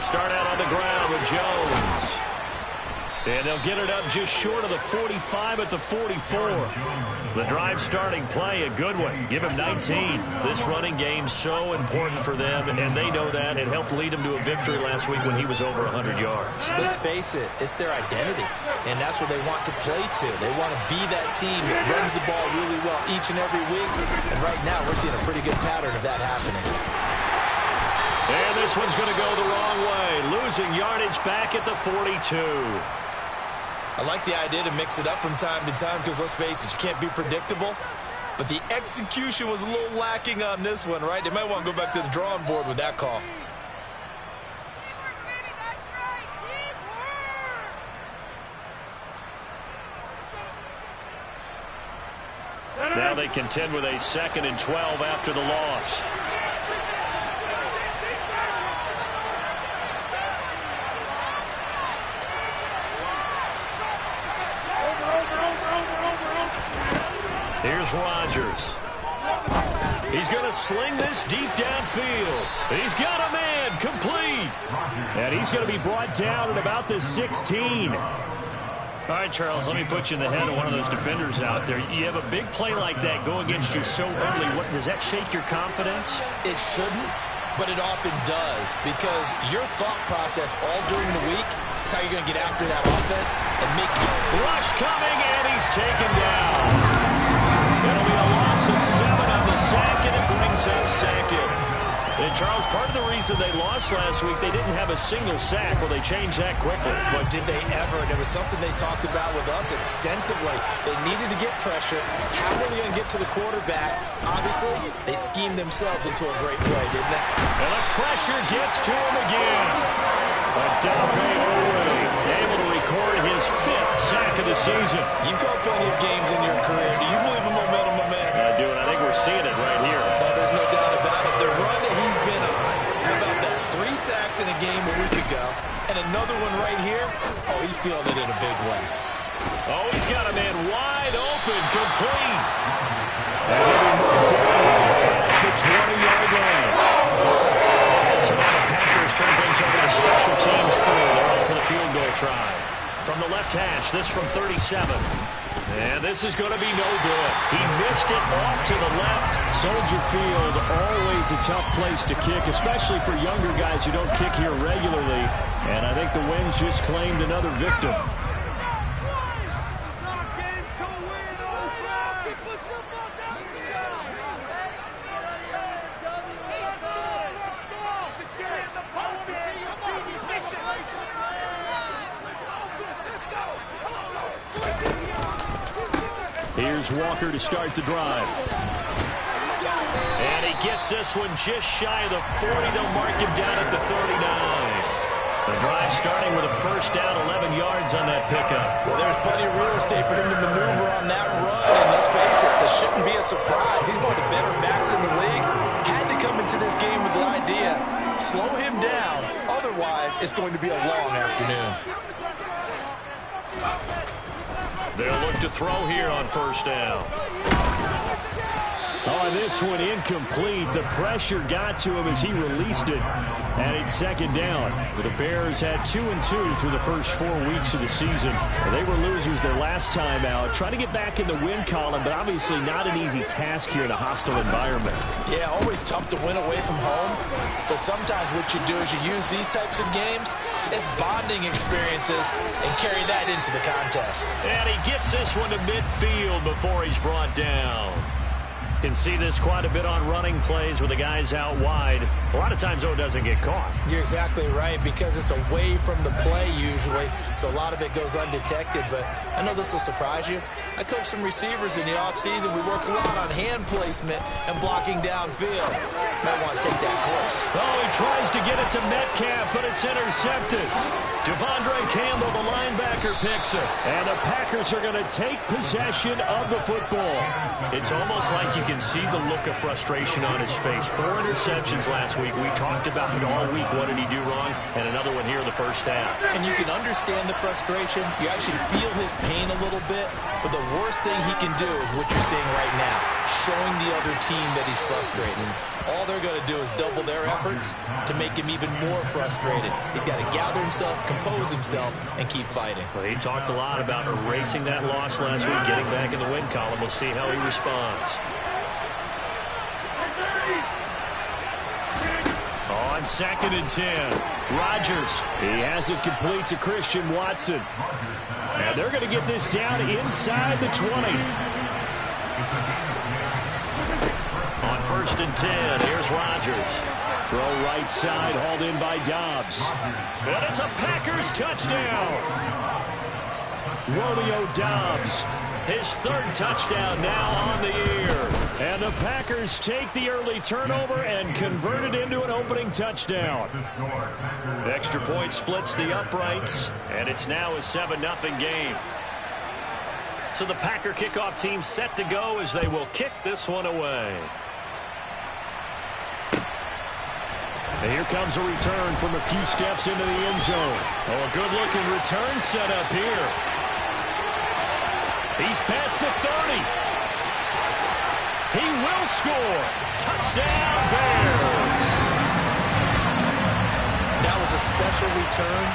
start out on the ground with Jones. And they'll get it up just short of the 45 at the 44. The drive starting play, a good one. Give him 19. This running game's so important for them, and they know that. It helped lead him to a victory last week when he was over 100 yards. Let's face it, it's their identity, and that's what they want to play to. They want to be that team that runs the ball really well each and every week, and right now we're seeing a pretty good pattern of that happening. And this one's going to go the wrong way, losing yardage back at the 42. I like the idea to mix it up from time to time because, let's face it, you can't be predictable. But the execution was a little lacking on this one, right? They might want to go back to the drawing board with that call. Now they contend with a 2nd and 12 after the loss. Here's Rodgers. He's going to sling this deep downfield. He's got a man complete. And he's going to be brought down at about the 16. All right, Charles, let me put you in the head of one of those defenders out there. You have a big play like that go against you so early. Does that shake your confidence? It shouldn't, but it often does, because your thought process all during the week is how you're going to get after that offense and make rush coming, and he's taken down. It'll be a loss of 7 on the sack, and it brings up 2nd. And Charles, part of the reason they lost last week, they didn't have a single sack. Well, they changed that quickly. But did they ever? There was something they talked about with us extensively. They needed to get pressure. How were they going to get to the quarterback? Obviously, they schemed themselves into a great play, didn't they? And the pressure gets to him again. Odafe Oweh able to record his 5th sack of the season. You've called plenty of games in your career. Do you believe in momentum, my man? I do, and I think we're seeing it right here. Oh, there's no doubt about it. The run that he's been on, how about that? 3 sacks in a game a week ago, and another one right here. Oh, he's feeling it in a big way. Oh, he's got a man wide open, complete. And he'll be moved down at the 20-yard line. So now the Packers turn things over to special teams crew. They're up for the field goal try. From the left hash, this from 37. And this is going to be no good. He missed it off to the left. Soldier Field, always a tough place to kick, especially for younger guys who don't kick here regularly. And I think the Winds just claimed another victim. Here's Walker to start the drive. And he gets this one just shy of the 40. They'll mark him down at the 39. The drive starting with a first down, 11 yards on that pickup. Well, there's plenty of real estate for him to maneuver on that run. And let's face it, this shouldn't be a surprise. He's one of the better backs in the league. Had to come into this game with the idea, slow him down. Otherwise, it's going to be a long afternoon. They'll look to throw here on first down. Oh, this one incomplete. The pressure got to him as he released it. And it's 2nd down. The Bears had 2-2 through the first 4 weeks of the season. They were losers their last time out. Trying to get back in the win column, but obviously not an easy task here in a hostile environment. Yeah, always tough to win away from home. But sometimes what you do is you use these types of games as bonding experiences and carry that into the contest. And he gets this one to midfield before he's brought down. Can see this quite a bit on running plays with the guys out wide. A lot of times, O doesn't get caught. You're exactly right, because it's away from the play usually, so a lot of it goes undetected. But I know this will surprise you. I coached some receivers in the offseason. We worked a lot on hand placement and blocking downfield. Might want to take that course. Oh, he tries to get it to Metcalf, but it's intercepted. Devondre Campbell, the linebacker, picks it. And the Packers are going to take possession of the football. It's almost like you can can see the look of frustration on his face. 4 interceptions last week. We talked about it all week. What did he do wrong? And another one here in the first half. And you can understand the frustration. You actually feel his pain a little bit. But the worst thing he can do is what you're seeing right now, showing the other team that he's frustrated. All they're going to do is double their efforts to make him even more frustrated. He's got to gather himself, compose himself, and keep fighting. Well, he talked a lot about erasing that loss last week, getting back in the win column. We'll see how he responds. On 2nd and 10, Rodgers. He has it complete to Christian Watson. And they're going to get this down inside the 20. On 1st and 10, here's Rodgers. Throw right side, hauled in by Dobbs. And it's a Packers touchdown. Romeo Dobbs, his 3rd touchdown now on the year. And the Packers take the early turnover and convert it into an opening touchdown. Extra point splits the uprights, and it's now a 7-0 game. So the Packer kickoff team set to go as they will kick this one away. And here comes a return from a few steps into the end zone. Oh, a good-looking return set up here. He's past the 30. He will score. Touchdown, Bears. That was a special return,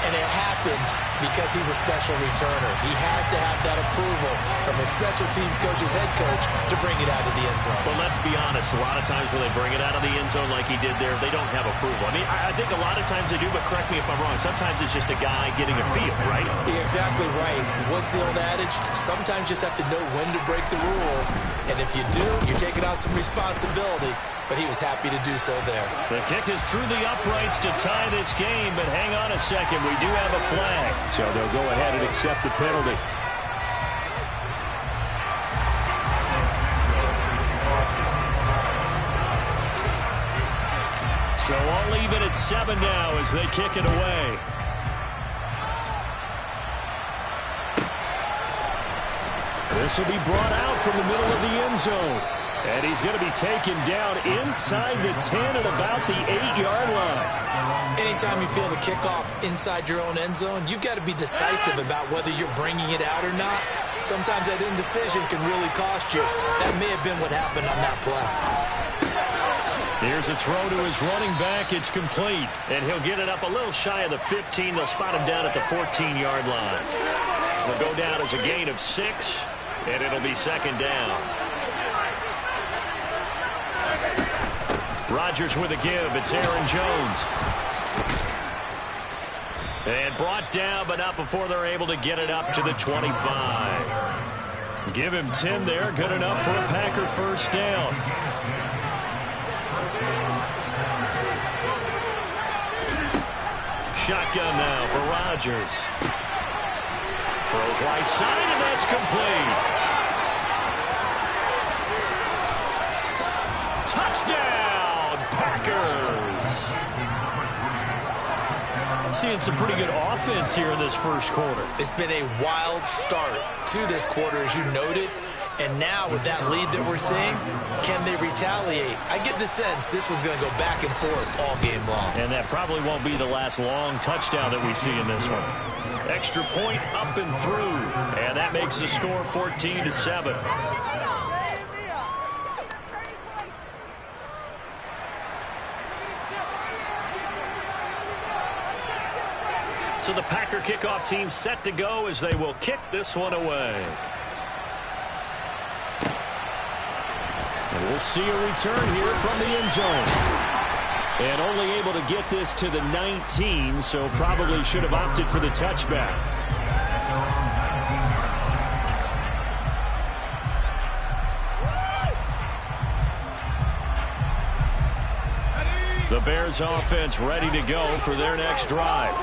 and it happened because he's a special returner. He has to have that approval from his special teams coach's head coach to bring it out of the end zone. But let's be honest, a lot of times when they bring it out of the end zone like he did there, they don't have approval. I mean, I think a lot of times they do, but correct me if I'm wrong. Sometimes it's just a guy getting a feel, right? You're exactly right. What's the old adage? Sometimes you just have to know when to break the rules. And if you do, you're taking on some responsibility. But he was happy to do so there. The kick is through the uprights to tie this game, but hang on a second. We do have a flag. So they'll go ahead and accept the penalty. So all even at 7 now as they kick it away. This will be brought out from the middle of the end zone. And he's going to be taken down inside the 10 at about the 8-yard line. Anytime you feel the kickoff inside your own end zone, you've got to be decisive about whether you're bringing it out or not. Sometimes that indecision can really cost you. That may have been what happened on that play. Here's a throw to his running back. It's complete. And he'll get it up a little shy of the 15. They'll spot him down at the 14-yard line. Will go down as a gain of 6, and it'll be 2nd down. Rodgers with a give. It's Aaron Jones. And brought down, but not before they're able to get it up to the 25. Give him 10 there. Good enough for a Packer first down. Shotgun now for Rodgers. Throws right side, and that's complete. Touchdown, Packers. Seeing some pretty good offense here in this first quarter. It's been a wild start to this quarter, as you noted. And now with that lead that we're seeing, can they retaliate? I get the sense this one's going to go back and forth all game long. And that probably won't be the last long touchdown that we see in this one. Extra point up and through. And that makes the score 14-7. So the Packer kickoff team set to go as they will kick this one away. And we'll see a return here from the end zone. And only able to get this to the 19, so probably should have opted for the touchback. The Bears offense ready to go for their next drive.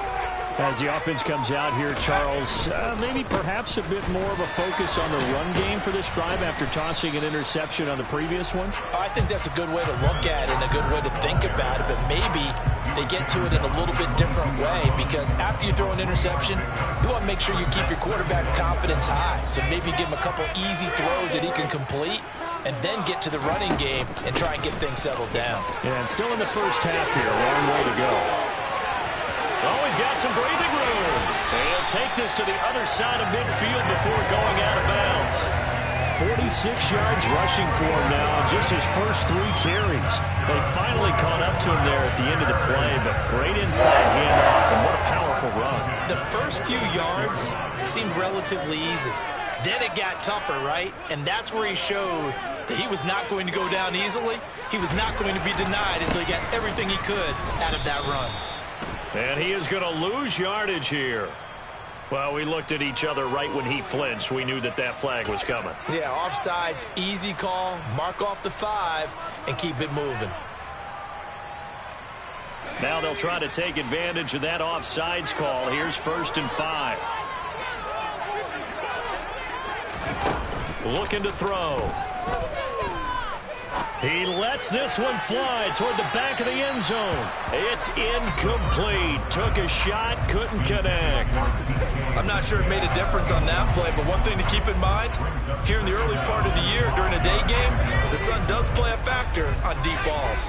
As the offense comes out here, Charles, maybe perhaps a bit more of a focus on the run game for this drive after tossing an interception on the previous one? I think that's a good way to look at it and a good way to think about it, but maybe they get to it in a little bit different way because after you throw an interception, you want to make sure you keep your quarterback's confidence high. So maybe give him a couple easy throws that he can complete. and then get to the running game and try and get things settled down. Yeah, and still in the first half here, a long way to go. Oh, he's got some breathing room. And he'll take this to the other side of midfield before going out of bounds. 46 yards rushing for him now on just his first 3 carries. They finally caught up to him there at the end of the play, but great inside handoff, and what a powerful run. The first few yards seemed relatively easy. Then it got tougher, right? And that's where he showed that he was not going to go down easily. He was not going to be denied until he got everything he could out of that run. And he is going to lose yardage here. Well, we looked at each other right when he flinched. We knew that that flag was coming. Yeah, offsides, easy call, mark off the 5, and keep it moving. Now they'll try to take advantage of that offsides call. Here's 1st and 5. Looking to throw. He lets this one fly toward the back of the end zone. It's incomplete. Took a shot, couldn't connect. I'm not sure it made a difference on that play, but one thing to keep in mind, here in the early part of the year during a day game, the sun does play a factor on deep balls.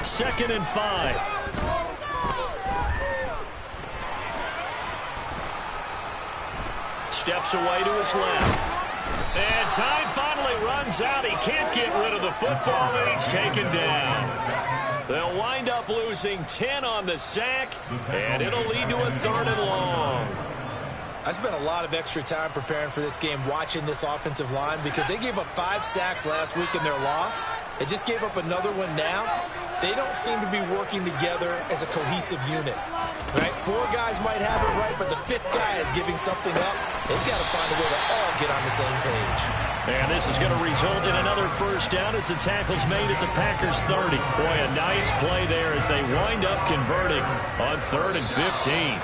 Second and 5. Steps away to his left. And time finally runs out. He can't get rid of the football, and he's taken down. They'll wind up losing 10 on the sack, and it'll lead to a 3rd and long. I spent a lot of extra time preparing for this game watching this offensive line because they gave up 5 sacks last week in their loss. They just gave up another one now. They don't seem to be working together as a cohesive unit. Right? 4 guys might have it right, but the 5th guy is giving something up. They've got to find a way to all get on the same page. And this is going to result in another first down as the tackle's made at the Packers 30. Boy, a nice play there as they wind up converting on 3rd and 15.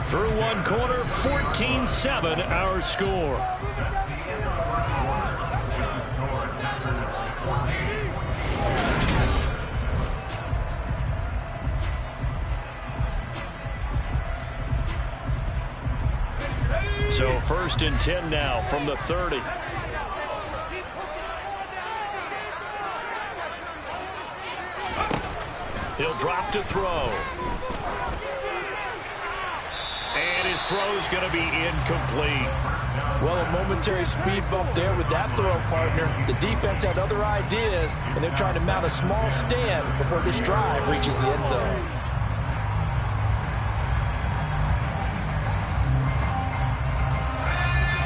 Through one quarter, 14-7 our score. So 1st and 10 now from the 30. He'll drop to throw. And his throw's going to be incomplete. Well, a momentary speed bump there with that throw partner. The defense had other ideas, and they're trying to mount a small stand before this drive reaches the end zone.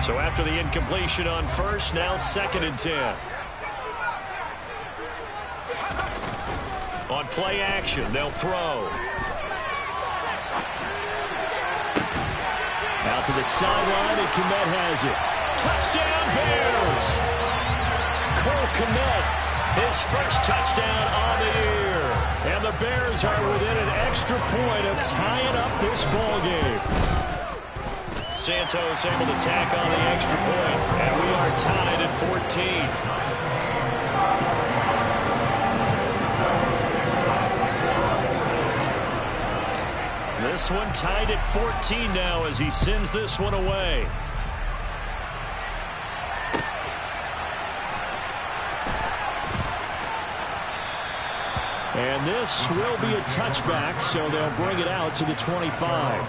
So after the incompletion on 1st, now 2nd and 10. On play action, they'll throw. Out to the sideline, and Kmet has it. Touchdown, Bears! Cole Kmet, his first touchdown on the year. And the Bears are within an extra point of tying up this ball game. Santos able to tack on the extra point, and we are tied at 14. This one tied at 14 now as he sends this one away. And this will be a touchback, so they'll bring it out to the 25.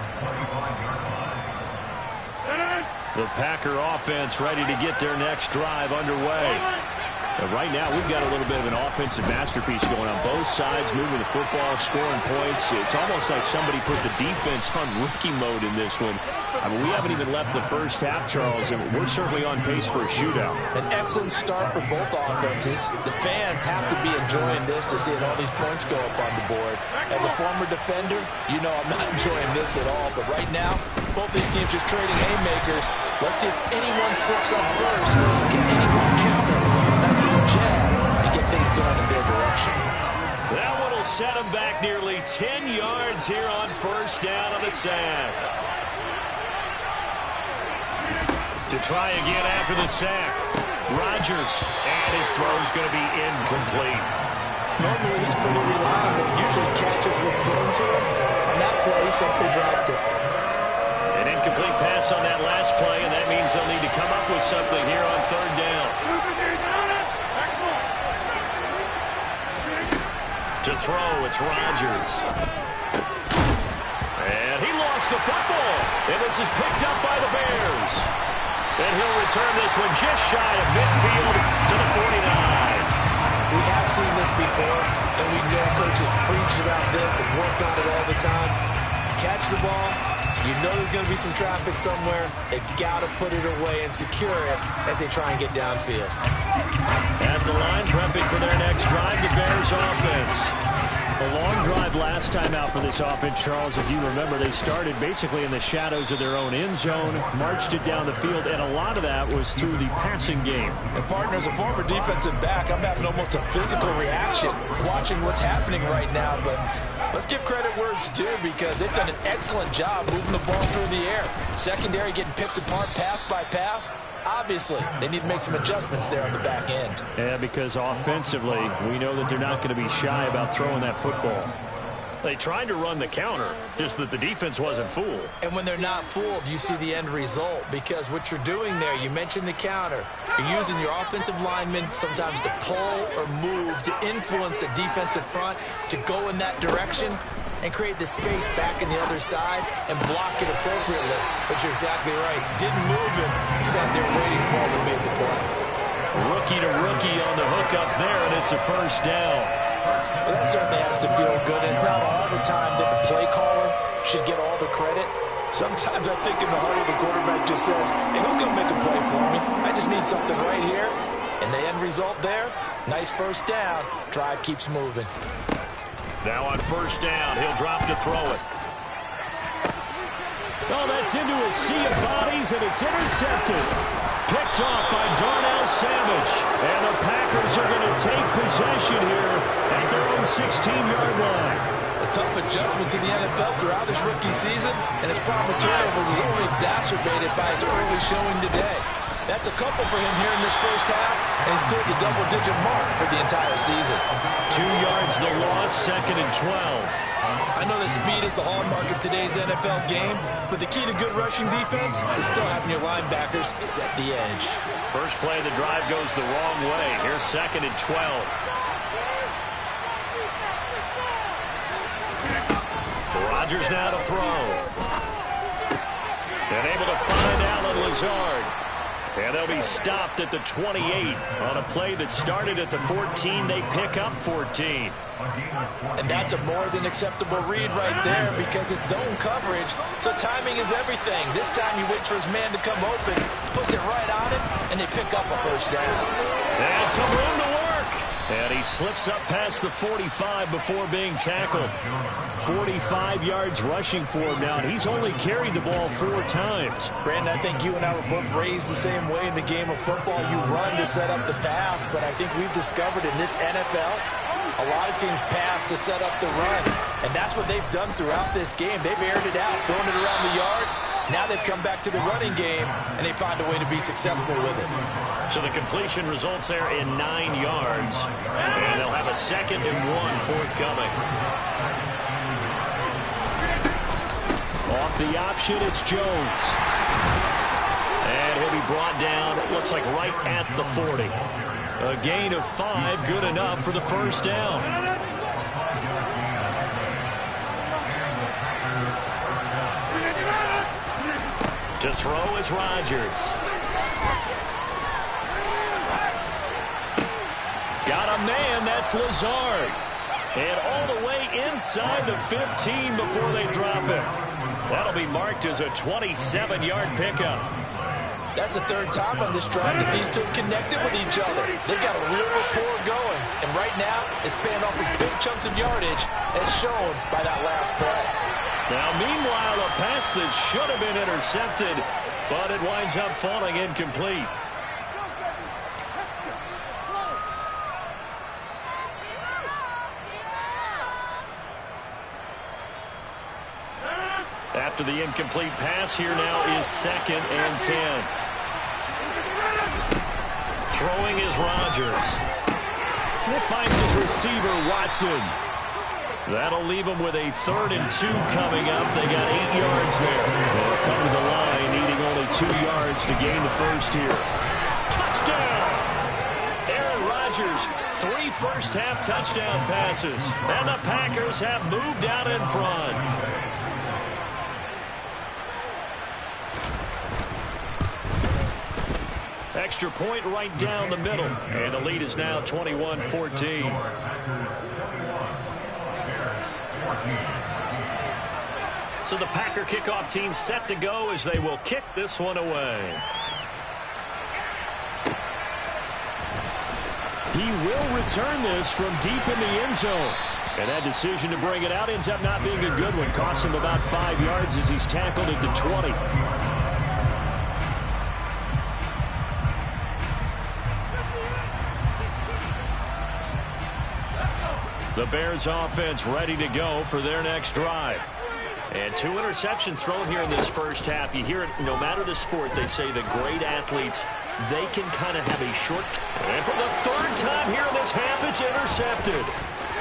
The Packer offense ready to get their next drive underway. And right now, we've got a little bit of an offensive masterpiece going on both sides, moving the football, scoring points. It's almost like somebody put the defense on rookie mode in this one. I mean, we haven't even left the first half, Charles, and we're certainly on pace for a shootout. An excellent start for both offenses. The fans have to be enjoying this to seeing all these points go up on the board. As a former defender, you know I'm not enjoying this at all. But right now, both these teams just trading haymakers. Let's see if anyone slips up first. Can anyone counter? Nice little jab to get things going in their direction. That one will set them back nearly 10 yards here on 1st down on the sack. To try again after the sack. Rodgers, and his throw's going to be incomplete. Normally he's pretty reliable. Usually catches what's thrown to him. On that play, he simply dropped it. An incomplete pass on that last play, and that means they'll need to come up with something here on third down. To throw, it's Rodgers. And he lost the football. And this is picked up by the Bears. And he'll return this one just shy of midfield to the 49. We have seen this before, and we know coaches preach about this and work on it all the time. Catch the ball. You know there's going to be some traffic somewhere. They've got to put it away and secure it as they try and get downfield. At the line, prepping for their next drive, the Bears offense. A long drive last time out for this offense, Charles. If you remember, they started basically in the shadows of their own end zone, marched it down the field, and a lot of that was through the passing game. And partner, as a former defensive back, I'm having almost a physical reaction watching what's happening right now. But let's give credit where it's due, because they've done an excellent job moving the ball through the air. Secondary getting picked apart pass by pass. Obviously, they need to make some adjustments there on the back end. Yeah, because offensively, we know that they're not going to be shy about throwing that football. They tried to run the counter, just that the defense wasn't fooled. And when they're not fooled, you see the end result, because what you're doing there, you mentioned the counter. You're using your offensive linemen sometimes to pull or move to influence the defensive front to go in that direction and create the space back in the other side and block it appropriately. But you're exactly right. Didn't move him. He sat there waiting for him and made the play. Rookie to rookie on the hook up there, and it's a first down. Well, that certainly has to feel good. It's not all the time that the play caller should get all the credit. Sometimes I think in the heart of the quarterback just says, hey, who's going to make a play for me? I just need something right here. And the end result there, nice first down. Drive keeps moving. Now on first down, he'll drop to throw it. Oh, that's into a sea of bodies, and it's intercepted. Picked off by Darnell Savage. And the Packers are going to take possession here at their own 16-yard line. A tough adjustment to the NFL throughout his rookie season, and his problem with turnovers is only exacerbated by his early showing today. That's a couple for him here in this first half, and he's cleared the double-digit mark for the entire season. 2 yards the loss, 2nd and 12. I know that speed is the hallmark of today's NFL game, but the key to good rushing defense is still having your linebackers set the edge. First play of the drive goes the wrong way. Here's 2nd and 12. Rodgers now to throw. And able to find Allen Lazard. And they'll be stopped at the 28 on a play that started at the 14. They pick up 14. And that's a more than acceptable read right there, because it's zone coverage, so timing is everything. This time he waits for his man to come open, puts it right on him, and they pick up a first down. And some room to work. And he slips up past the 45 before being tackled. 45 yards rushing for him now, and he's only carried the ball 4 times. Brandon, I think you and I were both raised the same way in the game of football. You run to set up the pass, but I think we've discovered in this NFL, a lot of teams pass to set up the run, and that's what they've done throughout this game. They've aired it out, thrown it around the yard. Now they've come back to the running game, and they find a way to be successful with it. So the completion results there in 9 yards, and they'll have a 2nd and 1 forthcoming. Off the option, it's Jones. And he'll be brought down, it looks like right at the 40. A gain of 5, good enough for the first down. To throw is Rodgers. Got a man, that's Lazard. And all the way inside the 15 before they drop it. That'll be marked as a 27-yard pickup. That's the 3rd time on this drive that these two connected with each other. They've got a real rapport going. And right now, it's paying off with big chunks of yardage, as shown by that last play. Now, meanwhile, a pass that should have been intercepted, but it winds up falling incomplete. After the incomplete pass, here now is 2nd and 10. Throwing is Rodgers. He finds his receiver, Watson. That'll leave them with a 3rd and 2 coming up. They got 8 yards there. They'll come to the line, needing only 2 yards to gain the first here. Touchdown! Aaron Rodgers, 3 first-half touchdown passes. And the Packers have moved out in front. Extra point right down the middle. And the lead is now 21-14. So the Packer kickoff team set to go as they will kick this one away. He will return this from deep in the end zone. And that decision to bring it out ends up not being a good one. Costs him about 5 yards as he's tackled at the 20. The Bears offense ready to go for their next drive. And 2 interceptions thrown here in this first half. You hear it no matter the sport. They say the great athletes, they can kind of have a short. And for the 3rd time here in this half, it's intercepted.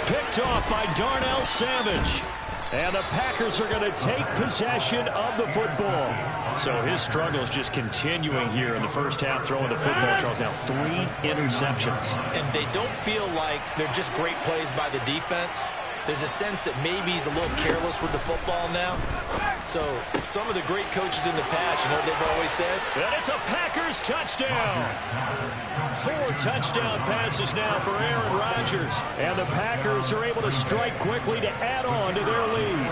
Picked off by Darnell Savage. And the Packers are going to take possession of the football. So his struggle is just continuing here in the first half, throwing the football. Charles, now 3 interceptions. And they don't feel like they're just great plays by the defense. There's a sense that maybe he's a little careless with the football now. So some of the great coaches in the past, you know what they've always said? And it's a Packers touchdown. 4 touchdown passes now for Aaron Rodgers. And the Packers are able to strike quickly to add on to their lead.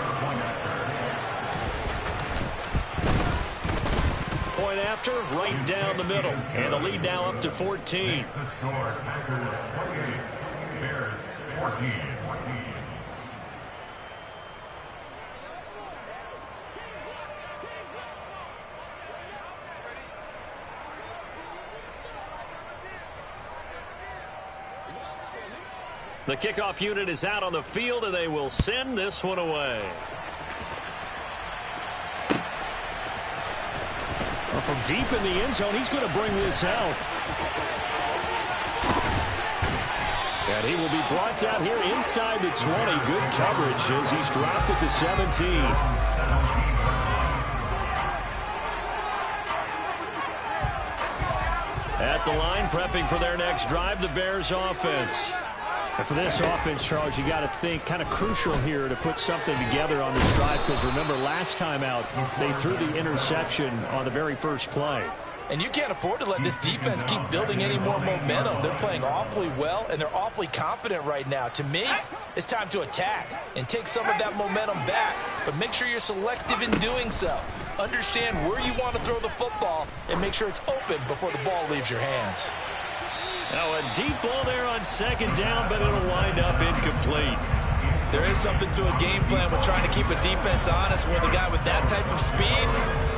Point after, right down the middle. And the lead now up to 14. Packers 28, Bears 14. The kickoff unit is out on the field, and they will send this one away. Well, from deep in the end zone, he's going to bring this out. And he will be brought down here inside the 20. Good coverage as he's dropped at the 17. At the line, prepping for their next drive, the Bears offense. And for this offense, Charles, you got to think kind of crucial here to put something together on this drive, because remember last time out they threw the interception on the very first play. And you can't afford to let this defense keep building any more momentum. They're playing awfully well, and they're awfully confident right now. To me, it's time to attack and take some of that momentum back, but make sure you're selective in doing so. Understand where you want to throw the football and make sure it's open before the ball leaves your hands. Now a deep ball there on 2nd down, but it'll wind up incomplete. There is something to a game plan with trying to keep a defense honest. With a guy with that type of speed,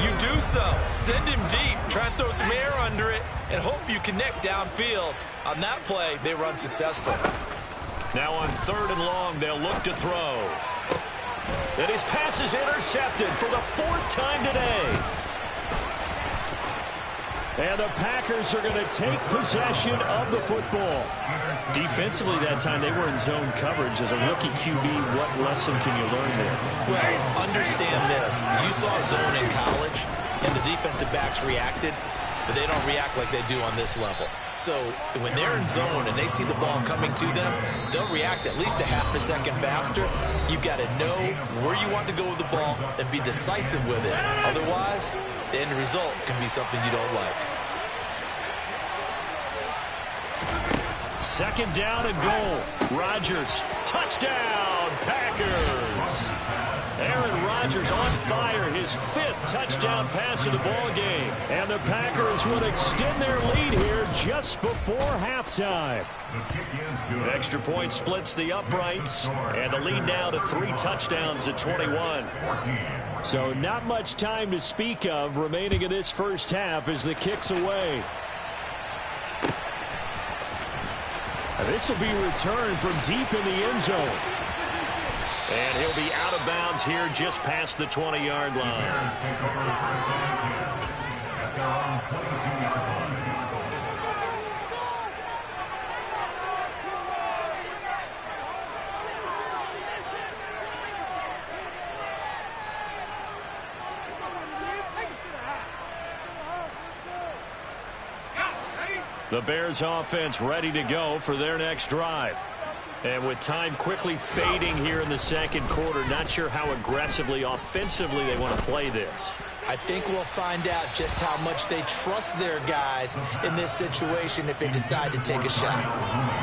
you do so. Send him deep, try and throw some air under it, and hope you connect downfield. On that play, they were unsuccessful. Now on 3rd and long, they'll look to throw. And his pass is intercepted for the 4th time today. And the Packers are going to take possession of the football. Defensively that time, they were in zone coverage. As a rookie QB, what lesson can you learn there? Well, understand this. You saw zone in college, and the defensive backs reacted, but they don't react like they do on this level. So when they're in zone and they see the ball coming to them, they'll react at least a half a second faster. You've got to know where you want to go with the ball and be decisive with it. Otherwise, the end result can be something you don't like. 2nd down and goal. Rodgers, touchdown, Packers. Aaron Rodgers on fire, his 5th touchdown pass of the ball game. And the Packers will extend their lead here just before halftime. Extra point splits the uprights, and the lead now to 3 touchdowns at 21. So not much time to speak of remaining in this first half as the kick's away. This will be returned from deep in the end zone. And he'll be out of bounds here just past the 20-yard line. The Bears offense ready to go for their next drive. And with time quickly fading here in the second quarter, not sure how aggressively, offensively they want to play this. I think we'll find out just how much they trust their guys in this situation if they decide to take a shot.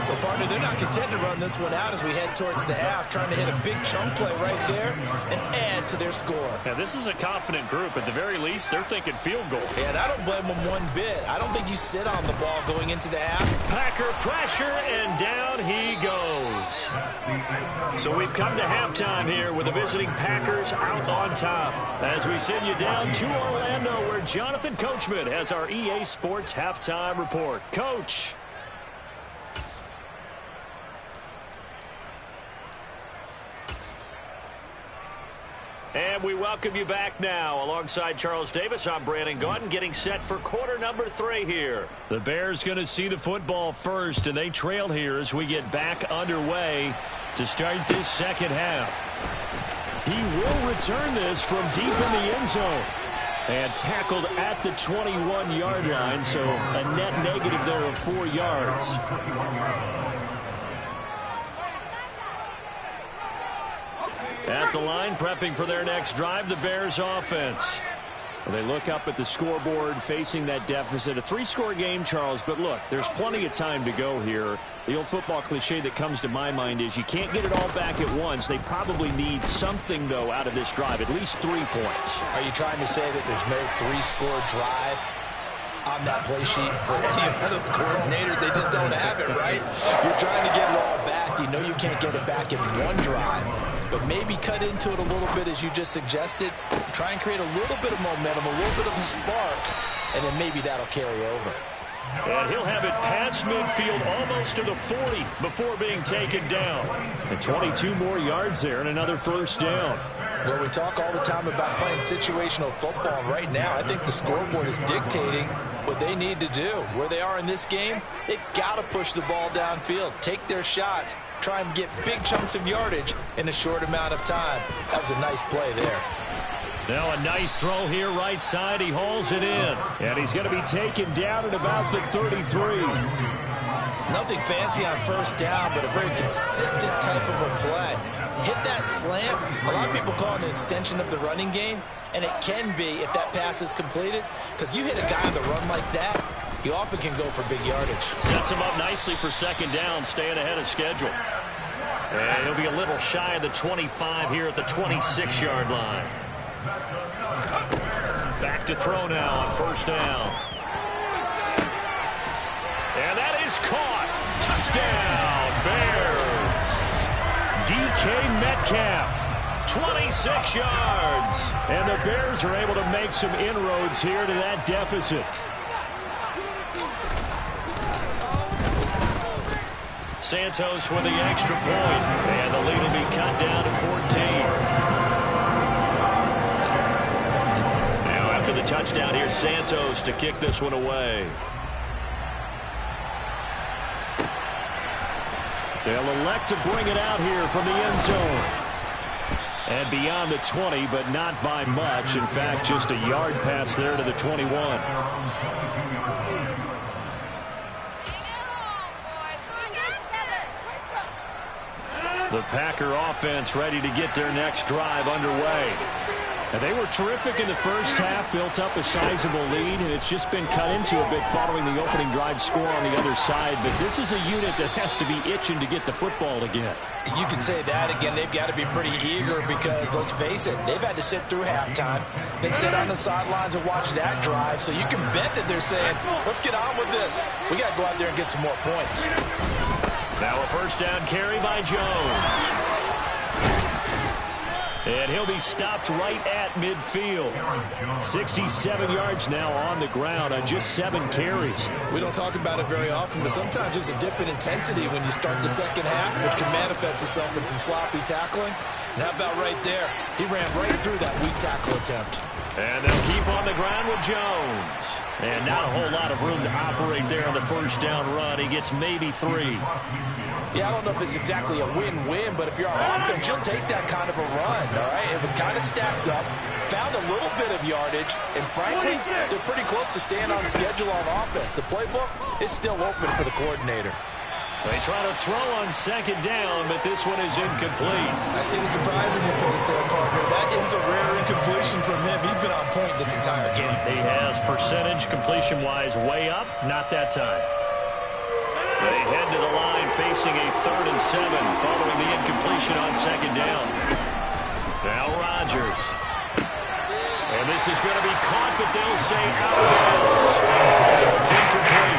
Well, partner, they're not content to run this one out as we head towards the half, trying to hit a big chunk play right there and add to their score. Now, this is a confident group. At the very least, they're thinking field goal. And I don't blame them one bit. I don't think you sit on the ball going into the half. Packer pressure, and down he goes. So we've come to halftime here with the visiting Packers out on top. As we send you down to Orlando, where Jonathan Coachman has our EA Sports halftime report. Coach. And we welcome you back now. Alongside Charles Davis, I'm Brandon Gaudin, getting set for quarter number 3 here. The Bears going to see the football first, and they trail here as we get back underway to start this second half. He will return this from deep in the end zone. And tackled at the 21-yard line, so a net negative there of 4 yards. At the line, prepping for their next drive, the Bears offense. Well, they look up at the scoreboard, facing that deficit. A 3-score game, Charles, but look, there's plenty of time to go here. The old football cliche that comes to my mind is you can't get it all back at once. They probably need something, though, out of this drive, at least 3 points. Are you trying to say that there's no 3-score drive on that play sheet for any of those coordinators? They just don't have it, right? You're trying to get it all back. You know you can't get it back in one drive, but maybe cut into it a little bit as you just suggested. Try and create a little bit of momentum, a little bit of a spark, and then maybe that'll carry over. And he'll have it past midfield, almost to the 40 before being taken down. And 22 more yards there and another first down. Well, we talk all the time about playing situational football. Right now, I think the scoreboard is dictating what they need to do. Where they are in this game, they've got to push the ball downfield, take their shots, try and get big chunks of yardage in a short amount of time. That was a nice play there. Now a nice throw here right side. He hauls it in. And he's going to be taken down at about the 33. Nothing fancy on first down, but a very consistent type of a play. Hit that slant. A lot of people call it an extension of the running game, and it can be if that pass is completed, because you hit a guy on the run like that, you often can go for big yardage. Sets him up nicely for second down, staying ahead of schedule. And he'll be a little shy of the 25 here at the 26-yard line. Back to throw now on first down. And that is caught. Touchdown, Bears. DK Metcalf, 26 yards. And the Bears are able to make some inroads here to that deficit. Santos with the extra point. And the lead will be cut down to 14. After the touchdown, here's Santos to kick this one away. They'll elect to bring it out here from the end zone. And beyond the 20, but not by much. In fact, just a yard pass there to the 21. The Packer offense ready to get their next drive underway. And they were terrific in the first half, built up a sizable lead, and it's just been cut into a bit following the opening drive score on the other side. But this is a unit that has to be itching to get the football again. You can say that again. They've got to be pretty eager because, let's face it, they've had to sit through halftime, then sit on the sidelines and watch that drive. So you can bet that they're saying, let's get on with this. We got to go out there and get some more points. Now a first down carry by Jones. And he'll be stopped right at midfield. 67 yards now on the ground on just 7 carries. We don't talk about it very often, but sometimes there's a dip in intensity when you start the second half, which can manifest itself in some sloppy tackling. And how about right there? He ran right through that weak tackle attempt. And they'll keep on the ground with Jones. And not a whole lot of room to operate there on the first down run. He gets maybe 3. Yeah, I don't know if it's exactly a win-win, but if you're on offense, you'll take that kind of a run, all right? It was kind of stacked up. found a little bit of yardage, and frankly, they're pretty close to staying on schedule on offense. The playbook is still open for the coordinator. They try to throw on second down, but this one is incomplete. I see the surprise in your face there, partner. That is a rare incompletion from him. He's been on point this entire game. He has percentage completion-wise way up, not that time. They head to the line facing a 3rd and 7 following the incompletion on second down. Now Rodgers. And this is going to be caught, but they'll say out of bounds. So it's incomplete.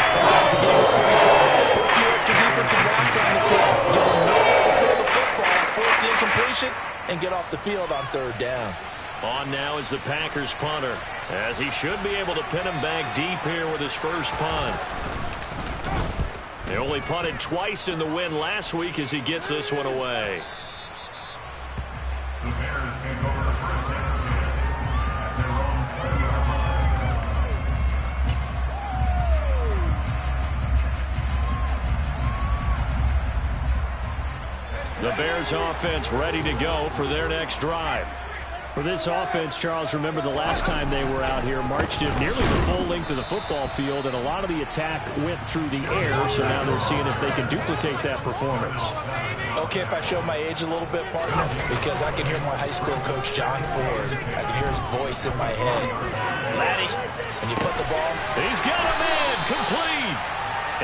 Sometimes the game is pretty simple. Put a few extra defensive backs on the field. Give them nowhere to throw the football, force the incompletion, and get off the field on 3rd down. On now is the Packers punter, as he should be able to pin him back deep here with his first punt. They only punted twice in the win last week as he gets this one away. The Bears take over the first down at their own 20-yard line. The Bears offense ready to go for their next drive. For this offense, Charles, remember the last time they were out here, marched it nearly the full length of the football field, and a lot of the attack went through the air, so now they're seeing if they can duplicate that performance. Okay, if I show my age a little bit, partner, because I can hear my high school coach, John Ford. I can hear his voice in my head. Laddie, when you put the ball... He's got a man, complete!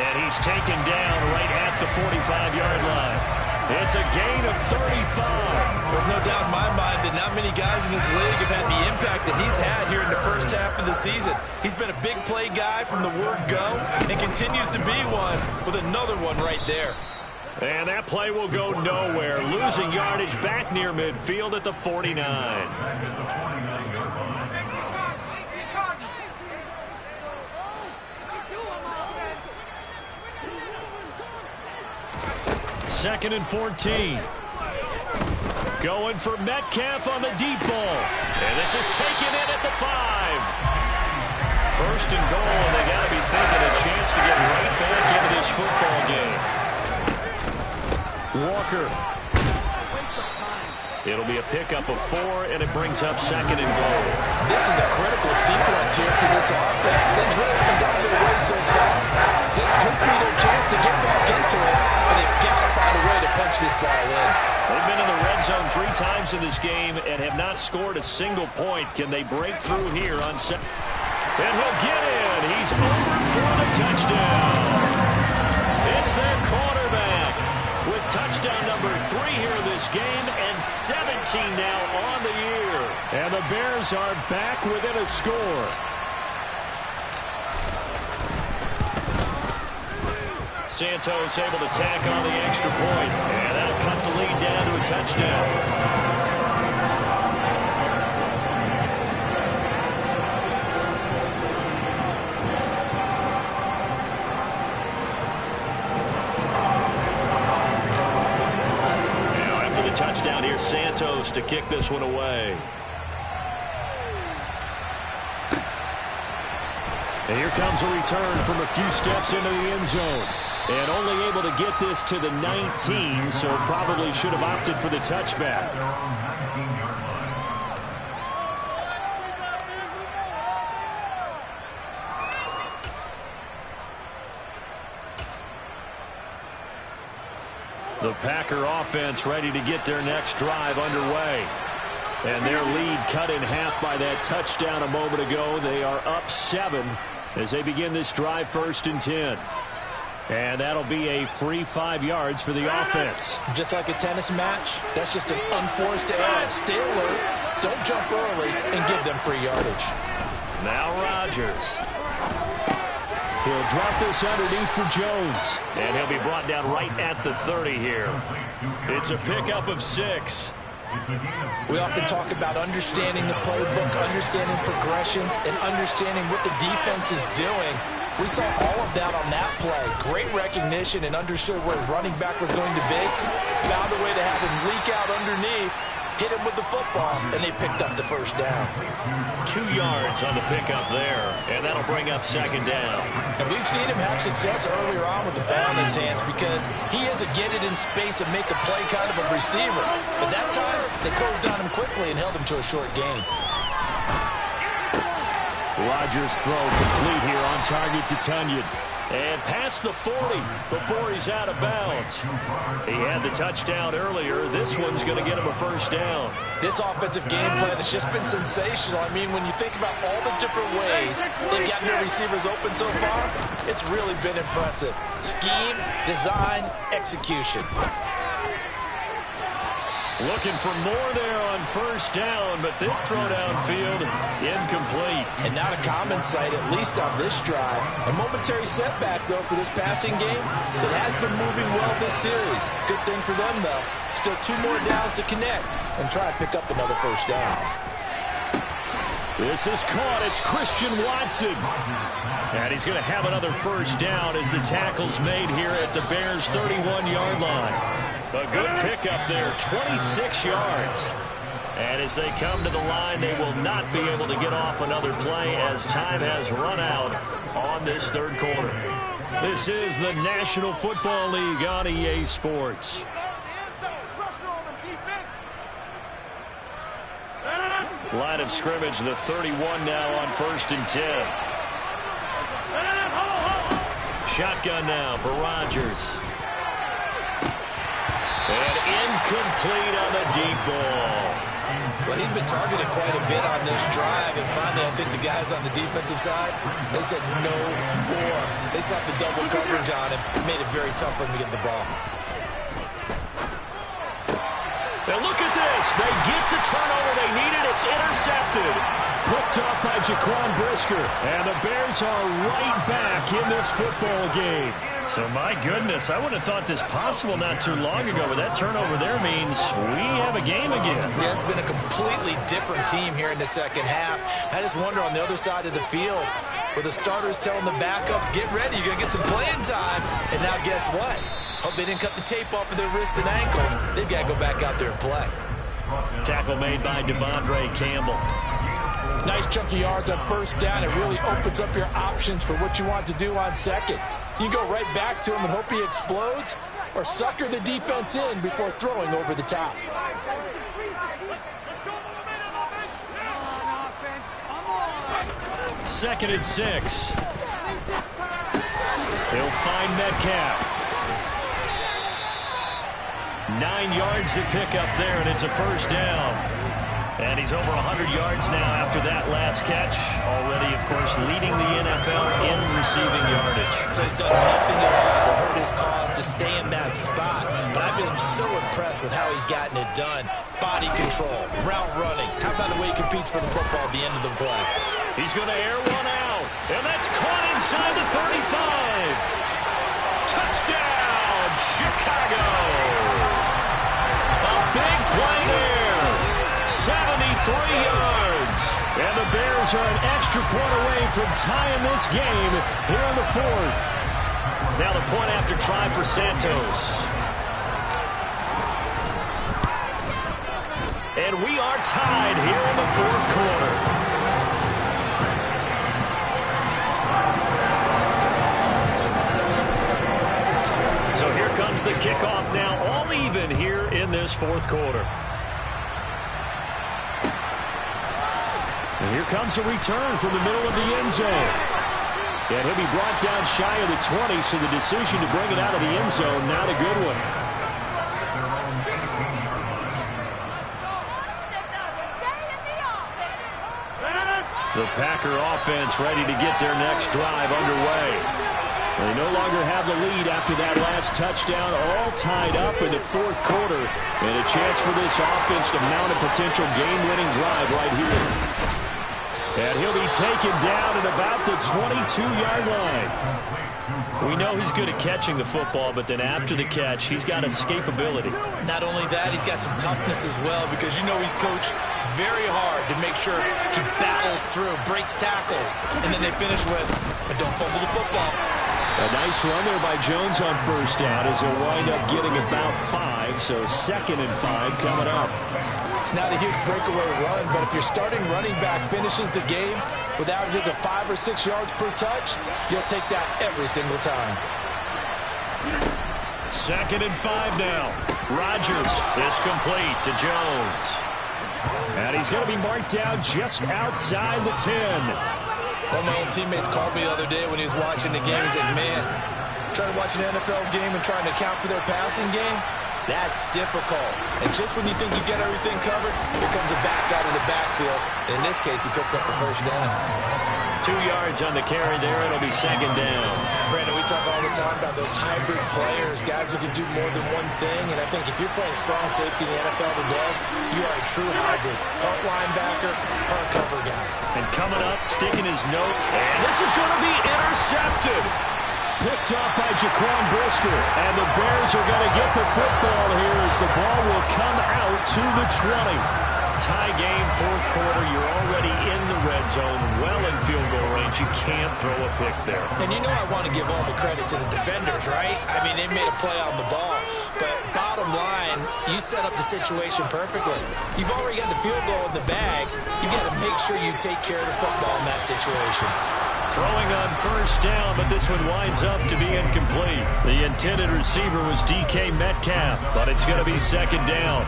And he's taken down right at the 45-yard line. It's a gain of 35. There's no doubt in my mind that not many guys in this league have had the impact that he's had here in the first half of the season. He's been a big play guy from the word go and continues to be one with another one right there. And that play will go nowhere. Losing yardage back near midfield at the 49. Second and 14. Going for Metcalf on the deep ball. And this is taken in at the 5. First and goal, and they got to be thinking a chance to get right back into this football game. Walker. It'll be a pickup of 4, and it brings up second and goal. This is a critical sequence here for this offense. Things really haven't gone their way so far. This could be their chance to get back into it, but they've got to find a way to punch this ball in. They've been in the red zone 3 times in this game and have not scored a single point. Can they break through here on second? And he'll get in. He's over for the touchdown. It's their quarterback with touchdown number 3 here in this game and 17 now on the year. And the Bears are back within a score. Santos able to tack on the extra point, and that'll cut the lead down to a touchdown. Now after the touchdown, here's Santos to kick this one away. And here comes a return from a few steps into the end zone. And only able to get this to the 19, so probably should have opted for the touchback. The Packer offense ready to get their next drive underway. And their lead cut in half by that touchdown a moment ago. They are up 7 as they begin this drive, 1st and 10. And that'll be a free 5 yards for the offense. Just like a tennis match, that's just an unforced error. Stay alert, don't jump early, and give them free yardage. Now Rodgers. He'll drop this underneath for Jones. And he'll be brought down right at the 30 here. It's a pickup of 6. We often talk about understanding the playbook, understanding progressions, and understanding what the defense is doing. We saw all of that on that play. Great recognition and understood where his running back was going to be. Found a way to have him leak out underneath hit him with the football, and they picked up the first down. 2 yards on the pickup there, and that'll bring up second down. And we've seen him have success earlier on with the ball in his hands because he is a get it in space and make a play kind of a receiver. But that time, they closed on him quickly and held him to a short gain. Rodgers' throw complete here on target to Tunyon. And past the 40 before he's out of bounds. He had the touchdown earlier. This one's going to get him a first down. This offensive game plan has just been sensational. I mean, when you think about all the different ways they've gotten their receivers open so far, it's really been impressive. Scheme, design, execution. Looking for more there on first down, but this throw downfield, incomplete. And not a common sight, at least on this drive. A momentary setback, though, for this passing game that has been moving well this series. Good thing for them, though. Still 2 more downs to connect and try to pick up another first down. This is caught. It's Christian Watson. And he's going to have another first down as the tackle's made here at the Bears' 31-yard line. A good pickup there, 26 yards. And as they come to the line, they will not be able to get off another play as time has run out on this third quarter. This is the National Football League on EA Sports. Line of scrimmage, the 31 now on 1st and 10. Shotgun now for Rodgers. And incomplete on the deep ball. Well, he's been targeted quite a bit on this drive, and finally I think the guys on the defensive side, they said no more. They slapped the double coverage on him, made it very tough for him to get the ball. Now look at this. They get the turnover they needed. It's intercepted. Picked off by Jaquan Brisker. And the Bears are right back in this football game. So, my goodness, I would have thought this possible not too long ago, but that turnover there means we have a game again. Yeah, it's been a completely different team here in the second half. I just wonder on the other side of the field where the starters telling the backups, get ready, you're going to get some playing time. And now guess what? Hope they didn't cut the tape off of their wrists and ankles. They've got to go back out there and play. Tackle made by Devondre Campbell. Nice chunky yards on first down. It really opens up your options for what you want to do on second. You go right back to him and hope he explodes, or sucker the defense in before throwing over the top. 2nd and 6. He'll find Metcalf. 9 yards to pick up there, and it's a first down. And he's over 100 yards now after that last catch. Already, of course, leading the NFL in receiving yardage. So he's done nothing at all to hurt his cause to stay in that spot. But I've been so impressed with how he's gotten it done. Body control, route running. How about the way he competes for the football at the end of the play? He's going to air one out. And that's caught inside the 35. Touchdown, Chicago. A big play there. 73 yards. And the Bears are an extra point away from tying this game here in the 4th. Now the point after try for Santos. And we are tied here in the 4th quarter. So here comes the kickoff now, all even here in this 4th quarter. And here comes a return from the middle of the end zone. And he'll be brought down shy of the 20, so the decision to bring it out of the end zone, not a good one. The Packer offense ready to get their next drive underway. They no longer have the lead after that last touchdown, all tied up in the 4th quarter. And a chance for this offense to mount a potential game-winning drive right here. And he'll be taken down at about the 22-yard line. We know he's good at catching the football, but then after the catch, he's got escapability. Not only that, he's got some toughness as well, because you know he's coached very hard to make sure he battles through, breaks tackles, and then they finish with, but don't fumble the football. A nice run there by Jones on first down as he'll wind up getting about 5, so 2nd and 5 coming up. It's not a huge breakaway run, but if your starting running back finishes the game with averages of 5 or 6 yards per touch, you'll take that every single time. 2nd and 5 now. Rodgers is complete to Jones. And he's going to be marked down just outside the 10. One of my own teammates called me the other day when he was watching the game. He's like, man, trying to watch an NFL game and trying to account for their passing game, that's difficult. And just when you think you get everything covered, here comes a back out of the backfield. In this case, he picks up the first down. 2 yards on the carry there. It'll be 2nd down. Brandon, we talk all the time about those hybrid players, guys who can do more than one thing. And I think if you're playing strong safety in the NFL today, you are a true hybrid. Punt linebacker, punt cover guy. And coming up, sticking his note. And this is going to be intercepted. Picked up by Jaquan Brisker. And the Bears are going to get the football here as the ball will come out to the 20. Tie game, 4th quarter. You're already in the red zone, well in field goal range. You can't throw a pick there. And you know I want to give all the credit to the defenders, right? I mean, they made a play on the ball. But bottom line, you set up the situation perfectly. You've already got the field goal in the bag. You got to make sure you take care of the football in that situation. Throwing on 1st down, but this one winds up to be incomplete. The intended receiver was DK Metcalf, but it's going to be 2nd down.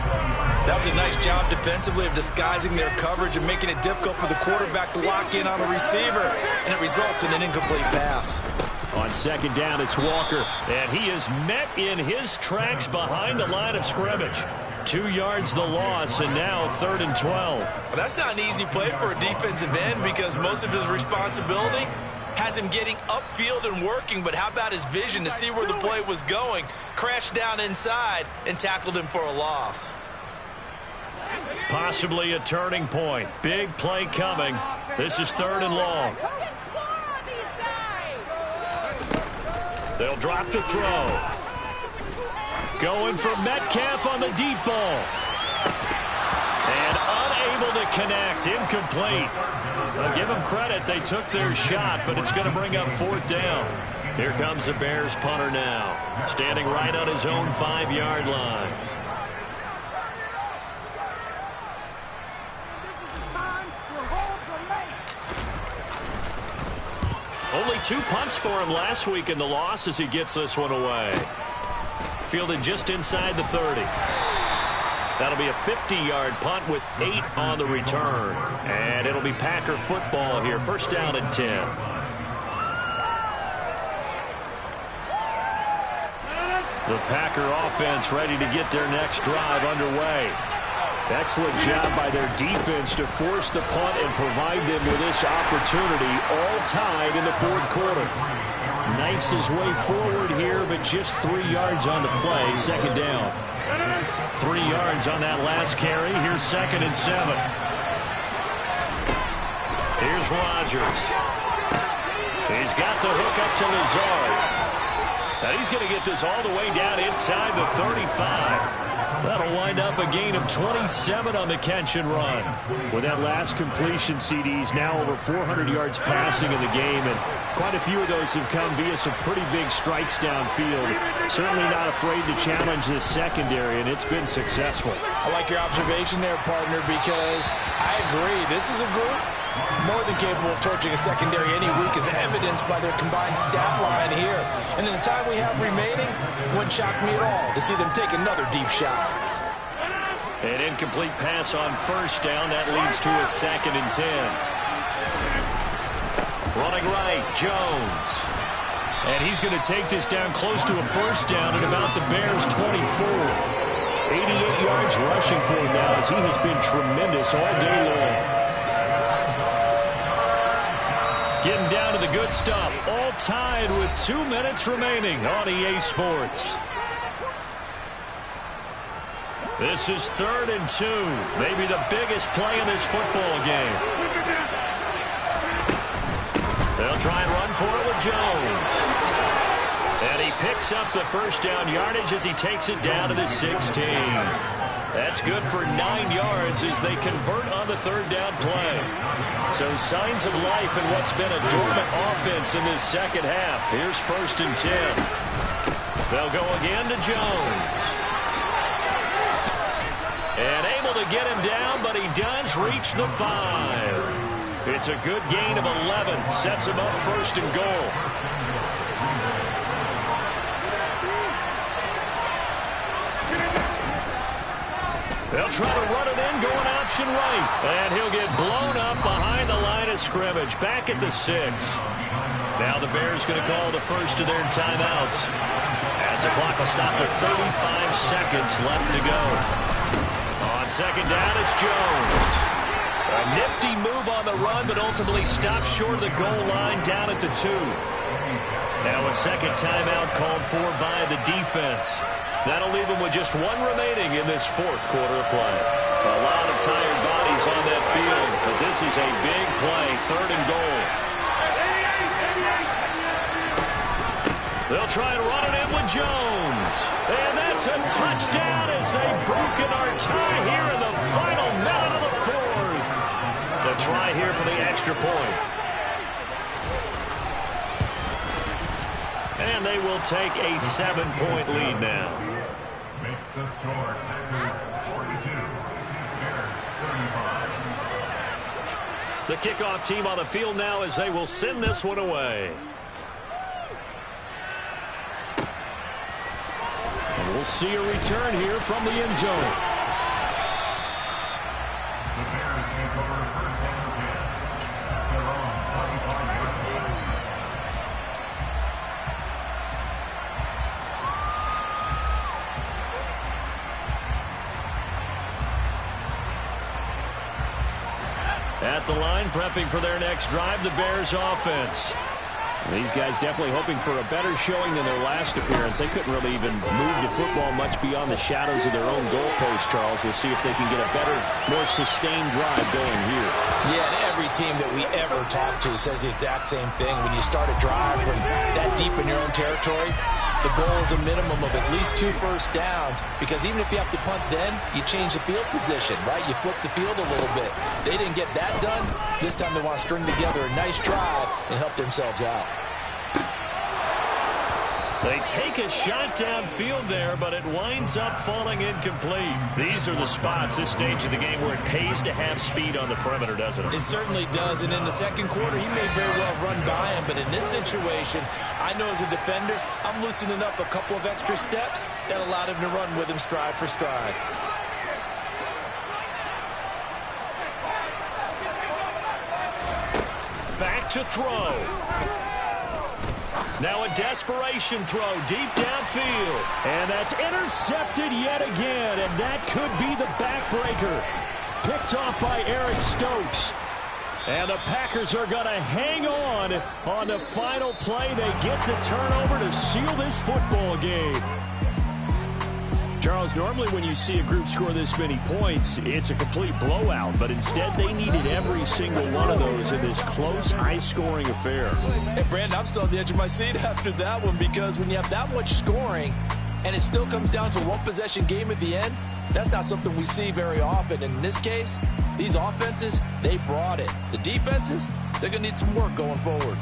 That was a nice job defensively of disguising their coverage and making it difficult for the quarterback to lock in on a receiver, and it results in an incomplete pass. On 2nd down, it's Walker, and he is met in his tracks behind the line of scrimmage. 2 yards the loss, and now 3rd and 12. Well, that's not an easy play for a defensive end because most of his responsibility has him getting upfield and working, but how about his vision to see where the play was going, crashed down inside, and tackled him for a loss. Possibly a turning point. Big play coming. This is 3rd and long. They'll drop to throw. Going for Metcalf on the deep ball. And unable to connect. Incomplete. I'll give them credit. They took their shot, but it's going to bring up 4th down. Here comes the Bears punter now. Standing right on his own 5-yard line. Only 2 punts for him last week in the loss as he gets this one away. Fielded just inside the 30. That'll be a 50-yard punt with 8 on the return. And it'll be Packer football here. 1st down and 10. The Packer offense ready to get their next drive underway. Excellent job by their defense to force the punt and provide them with this opportunity, all tied in the 4th quarter. Knifes his way forward here, but just 3 yards on the play. 2nd down. 3 yards on that last carry. Here's 2nd and 7. Here's Rodgers. He's got the hook up to Lazard. Now he's going to get this all the way down inside the 35. That'll wind up a gain of 27 on the catch and run. With that last completion, CD's now over 400 yards passing in the game, and quite a few of those have come via some pretty big strikes downfield. Certainly not afraid to challenge this secondary, and it's been successful. I like your observation there, partner, because I agree. This is a group more than capable of torching a secondary any week, as evidenced by their combined stat line here. And in the time we have remaining, it wouldn't shock me at all to see them take another deep shot. An incomplete pass on 1st down. That leads to a 2nd and 10. Running right, Jones. And he's going to take this down close to a 1st down at about the Bears' 24. 88 yards rushing for him now, as he has been tremendous all day long. Getting down to the good stuff. All tied with 2 minutes remaining on EA Sports. This is 3rd and 2. Maybe the biggest play in this football game. They'll try and run for it with Jones. And he picks up the 1st down yardage as he takes it down to the 16. That's good for 9 yards as they convert on the 3rd down play. So signs of life in what's been a dormant offense in this 2nd half. Here's 1st and 10. They'll go again to Jones. And able able to get him down, but he does reach the 5. It's a good gain of 11. Sets him up first and goal. They'll try to run it in, going option right. And he'll get blown up behind the line of scrimmage. Back at the 6. Now the Bears going to call the first of their timeouts, as the clock will stop with 35 seconds left to go. On second down, it's Jones. A nifty move on the run, but ultimately stops short of the goal line down at the 2. Now a second timeout called for by the defense. That'll leave them with just one remaining in this fourth quarter of play. A lot of tired bodies on that field, but this is a big play, 3rd and goal. They'll try and run it in with Jones. And that's a touchdown as they've broken our tie here in the final minute of the 4th. The try here for the extra point. And they will take a 7-point lead now. Makes the score Packers 42, Bears 35. The kickoff team on the field now as they will send this one away. And we'll see a return here from the end zone. The Bears take over first and 10 at their own 25-yard line. At the line, prepping for their next drive, the Bears offense. These guys definitely hoping for a better showing than their last appearance. They couldn't really even move the football much beyond the shadows of their own goalpost, Charles. We'll see if they can get a better, more sustained drive going here. Yeah, and every team that we ever talk to says the exact same thing. When you start a drive from that deep in your own territory, the goal is a minimum of at least 2 first downs, because even if you have to punt then, you change the field position, right? You flip the field a little bit. They didn't get that done. This time they want to string together a nice drive and help themselves out. They take a shot downfield there, but it winds up falling incomplete. These are the spots, this stage of the game, where it pays to have speed on the perimeter, doesn't it? It certainly does, and in the second quarter, he may very well run by him, but in this situation, I know as a defender, I'm loosening up a couple of extra steps that allowed him to run with him stride for stride. Back to throw. Now a desperation throw deep downfield. And that's intercepted yet again. And that could be the backbreaker. Picked off by Eric Stokes. And the Packers are going to hang on the final play. They get the turnover to seal this football game. Charles, normally when you see a group score this many points, it's a complete blowout. But instead, they needed every single one of those in this close, high-scoring affair. Hey, Brandon, I'm still on the edge of my seat after that one, because when you have that much scoring and it still comes down to a one-possession game at the end, that's not something we see very often. In this case, these offenses, they brought it. The defenses, they're going to need some work going forward.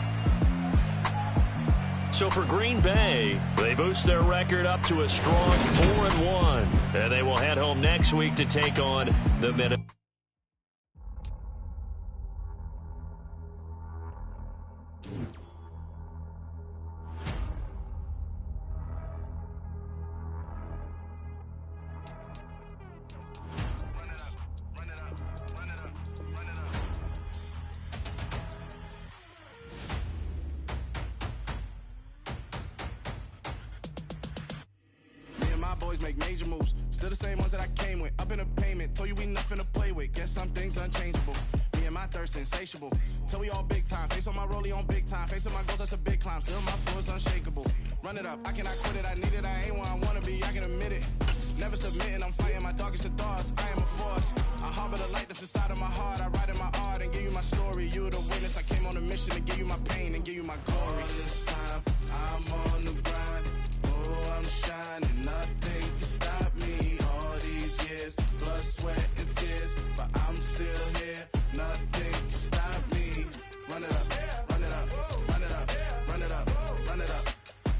So for Green Bay, they boost their record up to a strong 4-1. And they will head home next week to take on the Minnesota. Boys make major moves, still the same ones that I came with. Up in a payment, told you we nothing to play with. Guess some things unchangeable. Me and my thirst insatiable. Till we all big time. Face on my rollie on big time. Facing my goals, that's a big climb. Still my floor is unshakable. Run it up, I cannot quit it. I need it, I ain't where I wanna be. I can admit it. Never submitting, I'm fighting my darkest of thoughts. I am a force. I harbor the light that's inside of my heart. I write in my art and give you my story. You the witness. I came on a mission to give you my pain and give you my glory. All this time, I'm on the grind. Oh, I'm shining. Nothing can stop me. All these years, blood, sweat, and tears. But I'm still here. Nothing can stop me. Run it up, run it up, run it up, run it up, run it up.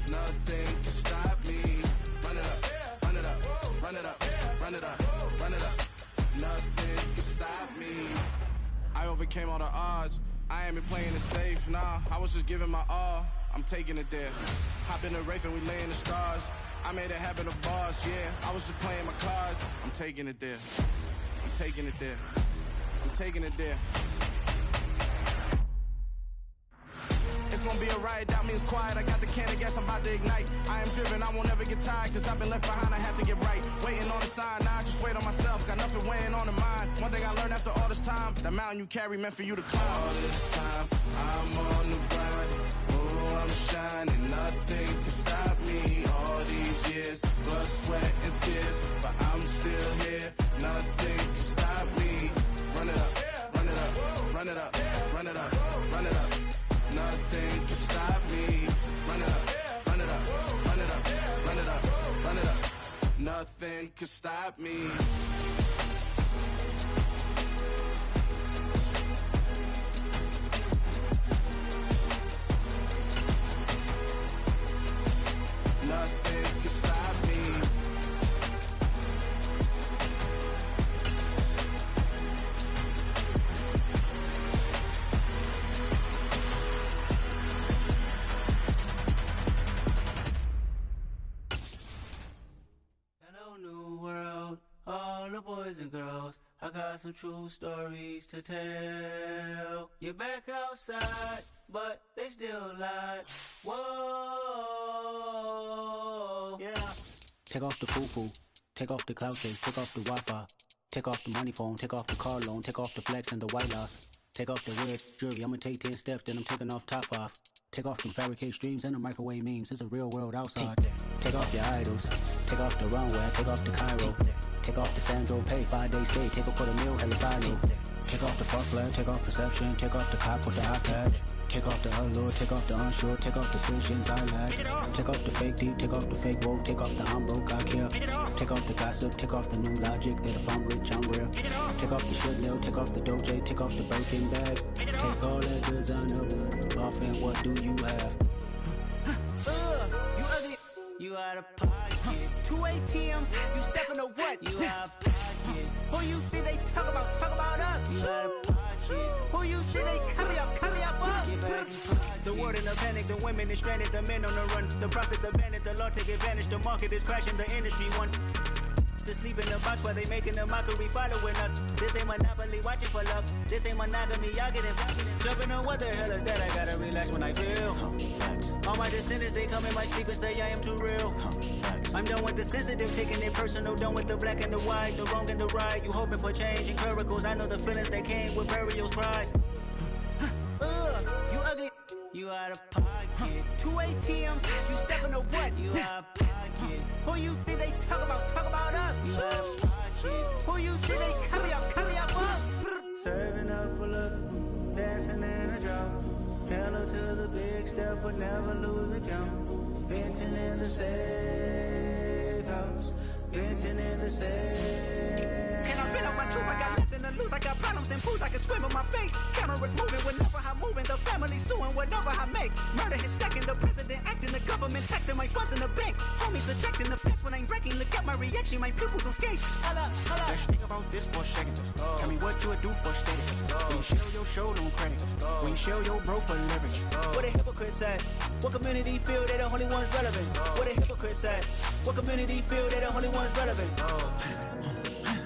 Nothing can stop me. Run it up, run it up, run it up, run it up, run it up. overcame all the odds. I ain't been playing it safe, nah. I was just giving my all. I'm taking it there. Hop in the Wraith and we lay in the stars. I made it happen, the boss, yeah. I was just playing my cards. I'm taking it there. I'm taking it there. I'm taking it there. It's gonna be a riot, doubt me it's quiet. I got the can of gas, I'm about to ignite. I am driven, I won't ever get tired, cause I've been left behind, I have to get right. Waiting on the sign, now I just wait on myself. Got nothing weighing on the mind. One thing I learned after all this time, the mountain you carry meant for you to climb. All this time, I'm on the grind. Oh, I'm shining, nothing can stop me. All these years, blood, sweat, and tears, but I'm still here. Nothing can stop me. Run it up, run it up, run it up, run it up, run it up. Nothing can stop me. Run it up, run it up, run it up, run it up, run it up. Nothing can stop me. Nothing can stop me. Hello, new world, all the boys and girls. I got some true stories to tell. You're back outside, but they still lied. Whoa, yeah. Take off the foo-foo, take off the cloud chase, take off the Wi-Fi, take off the money phone, take off the car loan, take off the flex and the white loss, take off the weird jewelry. I'ma take 10 steps, then I'm taking off top 5. Take off them fabricate streams and the microwave memes. It's a real world outside. Take off your idols, take off the runway, take off the Cairo, take off the Sandro Pay, 5-day stay, take a $250,000 hella final. Take off the fuck flag, take off perception, take off the cop with the iPad. Take off the allure, take off the unsure, take off decisions I lack. Take off the fake deep, take off the fake woke, take off the I'm broke, I care. Take off the gossip, take off the new logic, that if I'm rich, I'm real. Take off the shit nail, take off the doje, take off the Birkin bag. Take all that designer off and what do you have? You ugly, you out of pocket. 2 ATMs, you stepping to what? You out of pocket. Who you think they talk about us? You out of pocket. Who you think they carry up us? The world in a panic, the women is stranded, the men on the run. The profits abandoned, the law take advantage, the market is crashing, the industry wants to sleep in the box while they making a mockery following us. This ain't Monopoly, watching for luck. This ain't monogamy, y'all get invited. Jumping on what the hell is that? I gotta relax when I feel. All my descendants, they come in my sleep and say I am too real. I'm done with the sensitive, taking it personal. Done with the black and the white, the wrong and the right. You hoping for change and miracles. I know the feelings that came with burial cries. You ugly, you out of pocket. 2 ATMs, you stepping to what? You out of pocket. Who you think they talk about us? You out of pocket. Who you think they carry up us? Serving up a look, dancing in a drop. Hello to the big step, but never lose a count. Venting in the safe house, venting in the safe. Can I fit on my truth? I got nothing to lose. I got problems and fools. I can swim on my fate. Cameras moving whenever I'm moving. The family suing whatever I make. Murder is stacking. The president acting. The government taxing my funds in the bank. Homies ejecting the fence when I'm breaking. Look at my reaction. My pupils on skate. Holla. Let's think about this for a second. Tell me what you would do for status. When you show your show no credit. When you show your bro for leverage. What a hypocrite said. What community feel they the only ones relevant? What a hypocrite said. What community feel they the only ones relevant?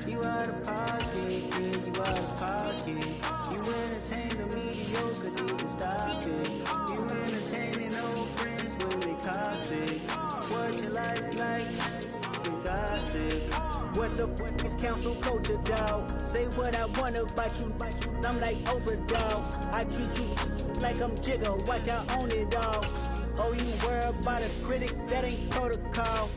You out of pocket, yeah, you out of pocket. You entertain the mediocre, need to stop it. You entertaining old friends when they toxic. What your life like? You gossip. What the fuck is council culture, dog? Say what I want about you, I'm like overdog. I treat you like I'm Jigga, watch I own it, dog. Oh, you worry about a critic, that ain't protocol.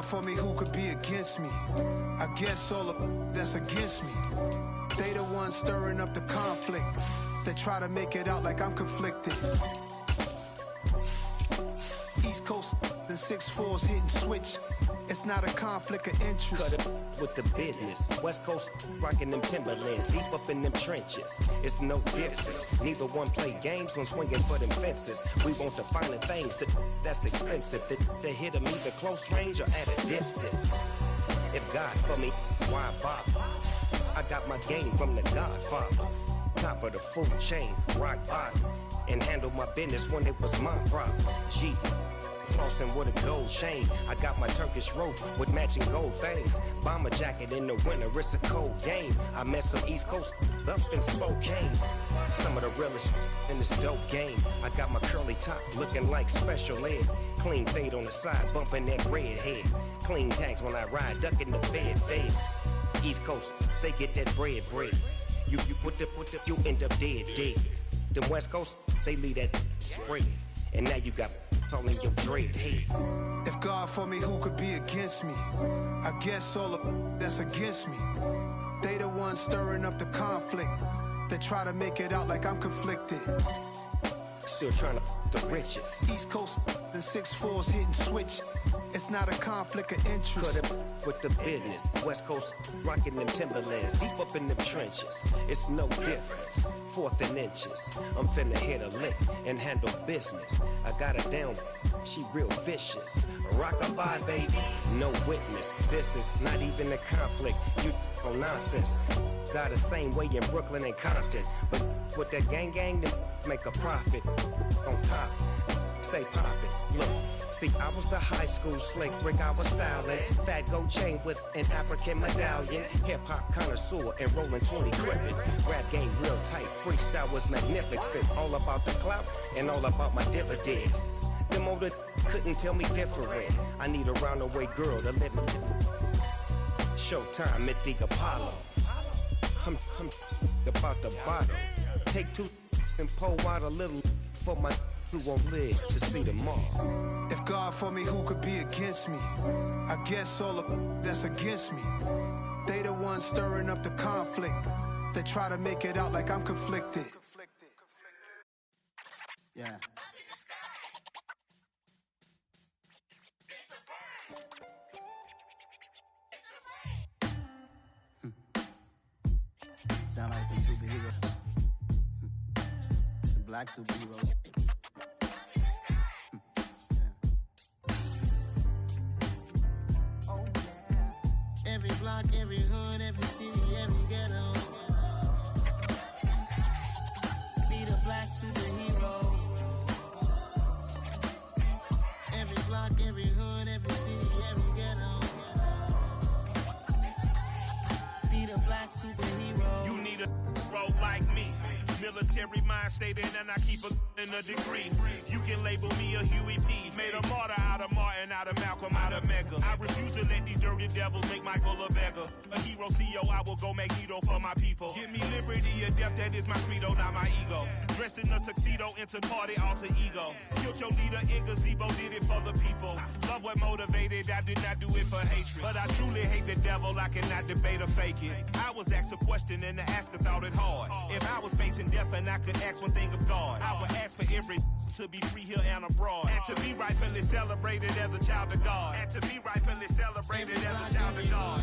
For me, who could be against me? I guess all the that's against me. They the ones stirring up the conflict. They try to make it out like I'm conflicted. East Coast and 6'4s hitting switch. It's not a conflict of interest. Cut it with the business. West Coast rocking them Timberlands, deep up in them trenches. It's no difference. Neither one play games when swinging for them fences. We want the finer things that's expensive. They hit them either close range or at a distance. If God for me, why bother? I got my game from the Godfather. Top of the food chain, rock bottom. And handle my business when it was my problem. Jeep. Flossing with a gold chain. I got my Turkish rope with matching gold things. Bomber jacket in the winter, it's a cold game. I met some East Coast up in Spokane. Some of the realest in this dope game. I got my curly top looking like special ed. Clean fade on the side, bumping that red head. Clean tags when I ride, ducking the feds. East Coast, they get that bread. You put the, you end up dead. Them West Coast, they leave that spread. And now you got calling your dread head. If God for me, who could be against me? I guess all of that's against me. They the ones stirring up the conflict. They try to make it out like I'm conflicted. Still trying to the riches. East Coast and 6'4s hitting switch. It's not a conflict of interest. Cut it with the business. West Coast rocking them Timberlands, deep up in them trenches. It's no difference. 4th and inches. I'm finna hit a lick and handle business. I got her down, she real vicious. Rock-a-bye, baby, no witness. This is not even a conflict. You on nonsense. Got the same way in Brooklyn and Compton. But with that gang, to make a profit. On top, stay poppin'. Look. See, I was the high school slick Rick, I was styling. Fat gold chain with an African medallion. Hip-hop connoisseur and rolling 20 crippin'. Rap game real tight, freestyle was magnificent. All about the clout and all about my dividends. Them older couldn't tell me different. I need a round-away girl to let me. Showtime at the Apollo. I'm about the bottle. Take 2 and pour out a little for my who won't live to see tomorrow. If God for me, who could be against me? I guess all of that's against me. They the ones stirring up the conflict. They try to make it out like I'm conflicted. Yeah. Sound like some superheroes. Some black superheroes. Every block, every hood, every city, every ghetto. Need a black superhero. Every block, every hood, every city, every ghetto. Need a black superhero. You need a role like me. Military mind stated, and I keep in a degree. You can label me a Huey P. Made a martyr out of Martin, out of Malcolm, out of Mecca. I refuse to let these dirty devils make Michael a beggar. A hero CEO, I will go Magneto for my people. Give me liberty or death, that is my credo, not my ego. Dressed in a tuxedo, into party, alter ego. Killed your leader in gazebo, did it for the people. Love what motivated, I did not do it for hatred. But I truly hate the devil, I cannot debate or fake it. I was asked a question and the asker thought it hard. If I was facing death and I could ask one thing of God, I would ask for every to be free here and abroad, and to be rightfully celebrated as a child of God, and to be rightfully celebrated as a child of God.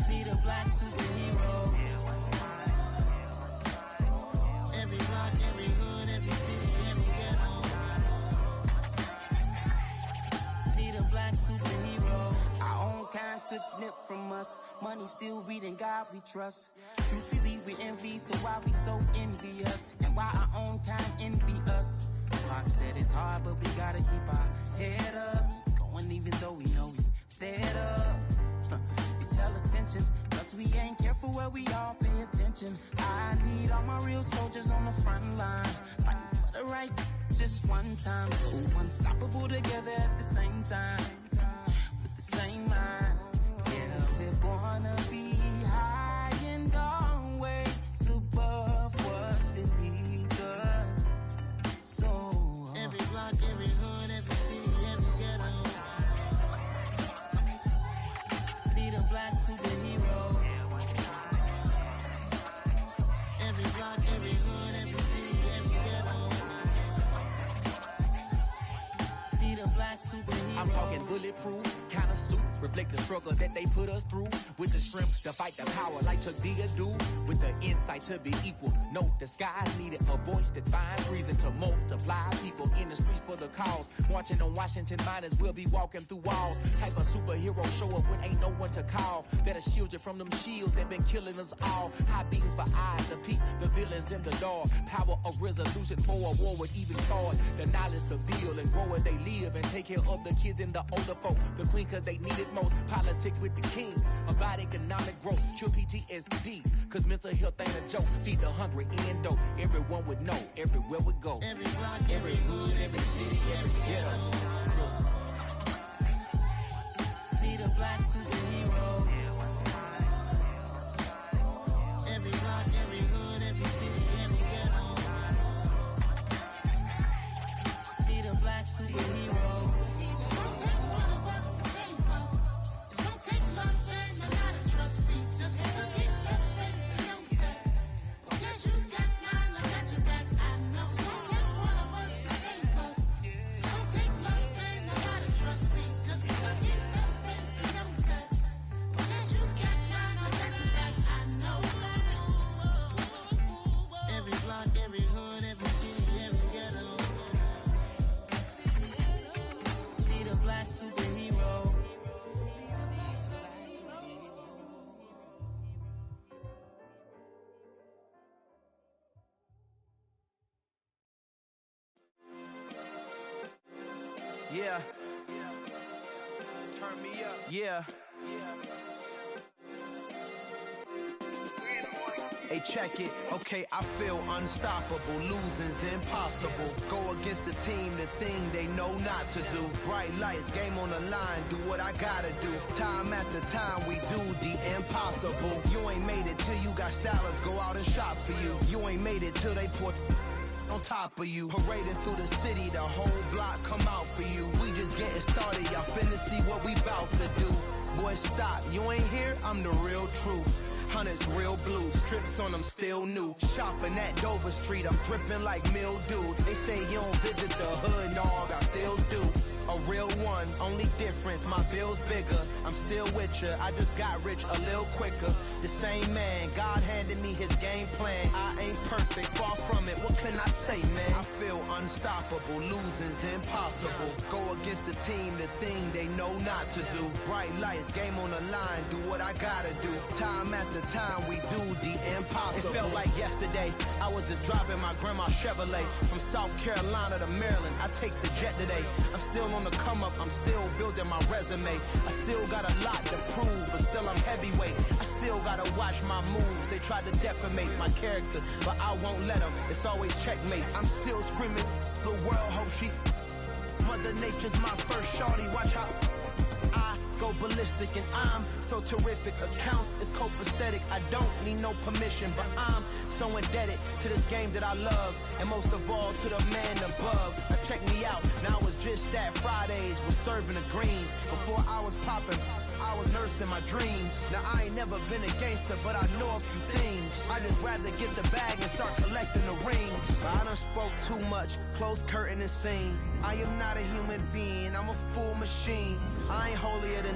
Need a black superhero. Every block, every hood, every city, every ghetto. Need a black superhero. Our own kind took nip from us. Money still reading God we trust. Truthfully we envy, so why we so envious? And why our own kind envy us? Pac said it's hard, but we gotta keep our head up. Going even though we know we fed up. It's hella tension, cause we ain't careful where we all pay attention. I need all my real soldiers on the front line, fighting for the right just one time. So unstoppable together at the same time, with the same mind. Yeah, we're gonna be high and always above what's beneath us. So every block, every hood, every city, every ghetto. Need a black superhero. superhero. I'm talking bulletproof, kind of suit, reflect the struggle that they put us through. With the strength to fight the power like Chuck D do. With the insight to be equal, no disguise needed. A voice that finds reason to multiply. People in the streets for the cause. Marching on Washington, might as well be walking through walls. Type of superhero show up when ain't no one to call. That'll shield you from them shields that been killing us all. High beams for eyes to peek the villains in the dark. Power of resolution for a war would even start. The knowledge to build and grow where they live and take care of the kids and the older folk. The queen cause they need it most. Politics with the kings. About economic growth. Cure PTSD. Cause mental health ain't a joke. Feed the hungry and dope. Everyone would know. Everywhere we go. Every block, every hood, every city, every ghetto. Need a black superhero. Every block, every hood, every city, every ghetto. Need a black superhero. It's gonna take one of us to save us. It's gonna take love and a lot of trust. We just got to get that faith and know that. Because you got mine, I got your back. I know. It's gonna take one of us to save us. It's gonna take love and a lot of trust. We just got to get that faith and know that. Because you got mine, I got your back. I know. Every block, every hood, every city, every ghetto. Need a black superhero. Yeah. Turn me up. Yeah. Hey, check it. Okay, I feel unstoppable. Losing's impossible. Go against the team, the thing they know not to do. Bright lights, game on the line. Do what I gotta do. Time after time, we do the impossible. You ain't made it till you got stylists go out and shop for you. You ain't made it till they put on top of you. Parading through the city, the whole block come out for you. We just getting started, y'all finna see what we bout to do. Boy, stop, you ain't here, I'm the real truth. Hunters, real blue, strips on them still new. Shopping at Dover Street, I'm dripping like mildew. They say you don't visit the hood, dog, I still do. A real one, only difference, my bill's bigger. I'm still with ya, I just got rich a little quicker. The same man, God handed me his game plan. I ain't perfect, far from it, what can I say, man? I feel unstoppable, losing's impossible. Go against the team, the thing they know not to do. Bright lights, game on the line, do what I gotta do. Time after time, we do the impossible. It felt like yesterday, I was just driving my grandma's Chevrolet. From South Carolina to Maryland, I take the jet today. I'm still on the come up, I'm still building my resume. I still got a lot to prove, but still I'm heavyweight. I still gotta watch my moves. They try to defamate my character, but I won't let them. It's always checkmate. I'm still screaming, the world hope she. Mother Nature's my first shorty, watch how I go ballistic and I'm so terrific. Accounts is copacetic, I don't need no permission, but I'm so indebted to this game that I love, and most of all to the man above. Now check me out, now it's just that Fridays was serving the greens. Before I was popping, I was nursing my dreams. Now I ain't never been a gangster, but I know a few things. I just rather get the bag and start collecting the rings. I done spoke too much, close curtain and scene. I am not a human being, I'm a full machine. I ain't holier than